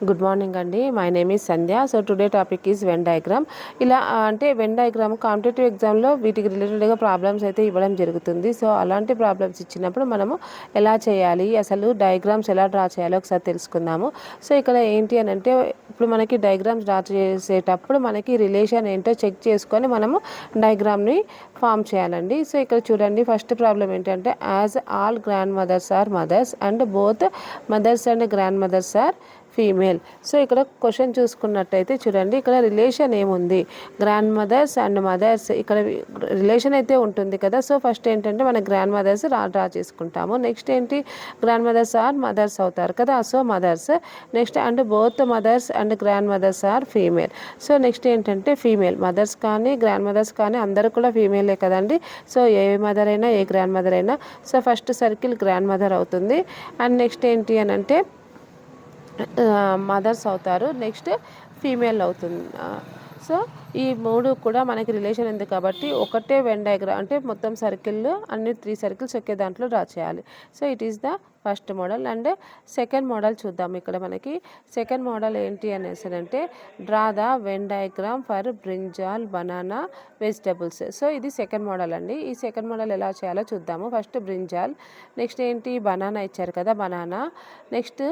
Good morning అండి. My name is Sandhya. So today topic is Venn diagram. ఇలా అంటే Venn diagram competitive ఎగ్జామ్లో వీటికి రిలేటెడ్గా ప్రాబ్లమ్స్ అయితే ఇవ్వడం జరుగుతుంది. సో అలాంటి ప్రాబ్లమ్స్ ఇచ్చినప్పుడు మనము ఎలా చేయాలి, అసలు డయాగ్రామ్స్ ఎలా డ్రా చేయాలో ఒకసారి తెలుసుకుందాము. సో ఇక్కడ ఏంటి అని అంటే, ఇప్పుడు మనకి డయాగ్రామ్స్ డ్రా చేసేటప్పుడు మనకి రిలేషన్ ఏంటో చెక్ చేసుకొని మనము డయాగ్రామ్ని ఫామ్ చేయాలండి. సో ఇక్కడ చూడండి, ఫస్ట్ ప్రాబ్లం ఏంటంటే, as all grandmothers are mothers and both mothers and grandmothers are female. So ఇక్కడ క్వశ్చన్ చూసుకున్నట్టయితే చూడండి, ఇక్కడ రిలేషన్ ఏముంది, గ్రాండ్ మదర్స్ అండ్ మదర్స్, ఇక్కడ రిలేషన్ అయితే ఉంటుంది కదా. సో ఫస్ట్ ఏంటంటే మన గ్రాండ్ మదర్స్ డ్రా చేసుకుంటాము. నెక్స్ట్ ఏంటి, గ్రాండ్ మదర్స్ ఆర్ మదర్స్ అవుతారు కదా, so mothers. Next and both mothers and grandmothers are female. So next ఏంటంటే ఫీమేల్, మదర్స్ కానీ గ్రాండ్ మదర్స్ కానీ అందరూ కూడా ఫీమేలే కదండి. సో ఏ మదర్ అయినా ఏ గ్రాండ్ మదర్ అయినా. So first circle grand mother అవుతుంది. అండ్ నెక్స్ట్ ఏంటి అని అంటే మదర్స్ అవుతారు, నెక్స్ట్ ఫీమేల్ అవుతుంది. సో ఈ మూడు కూడా మనకి రిలేషన్ ఉంది కాబట్టి ఒకటే వెన్ డయాగ్రామ్ అంటే మొత్తం సర్కిల్లో అన్ని 3 సర్కిల్స్ ఒకే దాంట్లో డ్రా చేయాలి. So it is the first model. And second model చూద్దాం. ఇక్కడ మనకి సెకండ్ మోడల్ ఏంటి అనేసి అంటే, draw the Venn diagram for brinjal, banana, vegetables. So ఇది సెకండ్ మోడల్ అండి. ఈ సెకండ్ మోడల్ ఎలా చేయాలో చూద్దాము. ఫస్ట్ బ్రింజాల్, నెక్స్ట్ ఏంటి బనానా ఇచ్చారు కదా, బనానా, నెక్స్ట్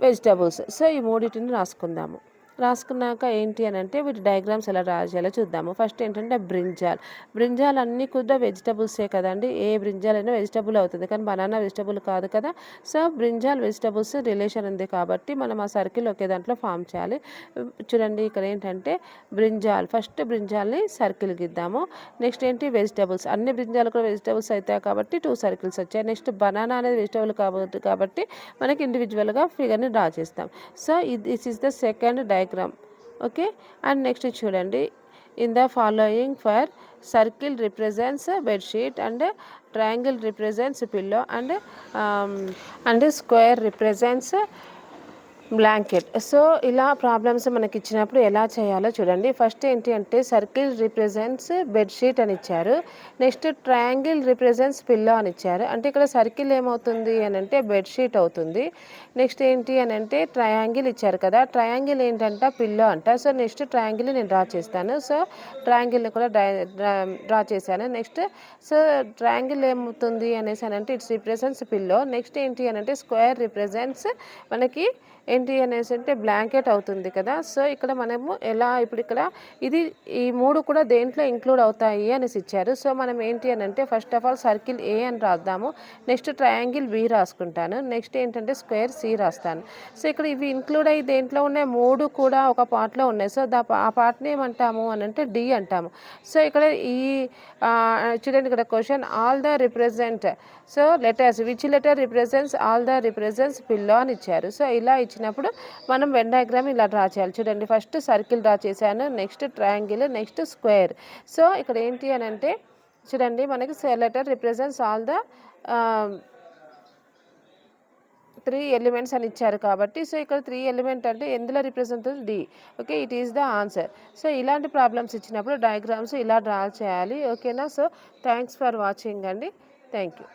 వెజిటబుల్స్. సో ఈ మూడింటిని రాసుకున్నాక ఏంటి అని అంటే వీటి డయాగ్రామ్స్ ఎలా డ్రా చేయాలో చూద్దాము. ఫస్ట్ ఏంటంటే బ్రింజాల్ అన్నీ కూడా వెజిటబుల్సే కదండి. ఏ బ్రింజాల్ అయినా వెజిటబుల్ అవుతుంది, కానీ బనానా వెజిటబుల్ కాదు కదా. సో బ్రింజాల్ వెజిటబుల్స్ రిలేషన్ ఉంది కాబట్టి మనం ఆ సర్కిల్ ఒకే దాంట్లో ఫామ్ చేయాలి. చూడండి ఇక్కడ ఏంటంటే ఫస్ట్ బ్రింజాల్ని సర్కిల్ గీద్దాము. నెక్స్ట్ ఏంటి వెజిటబుల్స్, అన్ని బ్రింజాలు కూడా వెజిటబుల్స్ అవుతాయి కాబట్టి 2 సర్కిల్స్ వచ్చాయి. నెక్స్ట్ బనానా అనేది వెజిటబుల్ కాబట్టి మనకి ఇండివిజువల్గా ఫిగర్ని డ్రా చేస్తాం. So this is the second diagram. Okay. And next చూడండి, in the following for circle represents bedsheet and triangle represents pillow and square represents blanket. So ఇలా ప్రాబ్లమ్స్ మనకి ఇచ్చినప్పుడు ఎలా చేయాలో చూడండి. ఫస్ట్ ఏంటి అంటే సర్కిల్ రిప్రజెంట్స్ బెడ్షీట్ అని ఇచ్చారు. నెక్స్ట్ ట్రయాంగిల్ రిప్రజెంట్స్ పిల్లో అని ఇచ్చారు. అంటే ఇక్కడ సర్కిల్ ఏమవుతుంది అని అంటే బెడ్షీట్ అవుతుంది. నెక్స్ట్ ఏంటి అని అంటే ట్రయాంగిల్ ఇచ్చారు కదా, ట్రయాంగిల్ ఏంటంట పిల్లో అంట. సో నెక్స్ట్ ట్రయాంగిల్ నేను డ్రా చేస్తాను. సో ట్రయాంగిల్ని కూడా డ్రా చేశాను. నెక్స్ట్ సో ట్రయాంగిల్ ఏమవుతుంది అనేసి అని అంటే ఇట్స్ రిప్రజెంట్స్ పిల్లో. నెక్స్ట్ ఏంటి అని అంటే స్క్వేర్ రిప్రజెంట్స్ మనకి ఏంటి అనేసి అంటే బ్లాంకెట్ అవుతుంది కదా. సో ఇక్కడ మనము ఎలా, ఇప్పుడు ఇక్కడ ఈ మూడు కూడా దేంట్లో ఇంక్లూడ్ అవుతాయి అనేసి ఇచ్చారు. సో మనం ఏంటి అని అంటే first of all circle a అని రాద్దాము. నెక్స్ట్ ట్రయాంగిల్ బి రాసుకుంటాను. నెక్స్ట్ ఏంటంటే స్క్వేర్ సి రాస్తాను. సో ఇక్కడ ఇవి ఇంక్లూడ్ అయ్యి దేంట్లో ఉన్నాయి, మూడు కూడా ఒక పార్ట్లో ఉన్నాయి. సో ఆ పార్ట్ని ఏమంటాము అని అంటే డి అంటాము. సో ఇక్కడ చూడండి, ఇక్కడ question all the represent, so letters which letter represents all the represents pillow అని ఇచ్చారు. సో ఇలా ఇచ్చినప్పుడు మనం వెన్ డయాగ్రామ్ ఇలా డ్రా చేయాలి. చూడండి, ఫస్ట్ సర్కిల్ డ్రా చేశాను, next triangle, next square. So ఇక్కడ ఏంటి అని అంటే చూడండి, మనకి letter represents all the 3 elements అని ఇచ్చారు కాబట్టి, సో ఇక్కడ 3 ఎలిమెంట్ అంటే ఎందులో రిప్రజెంట్ అవుతుంది, D. Okay, it is the answer. So ఇలాంటి ప్రాబ్లమ్స్ ఇచ్చినప్పుడు డయాగ్రామ్స్ ఇలా డ్రా చేయాలి. ఓకేనా. సో థ్యాంక్స్ ఫర్ వాచింగ్ అండి. Thank you.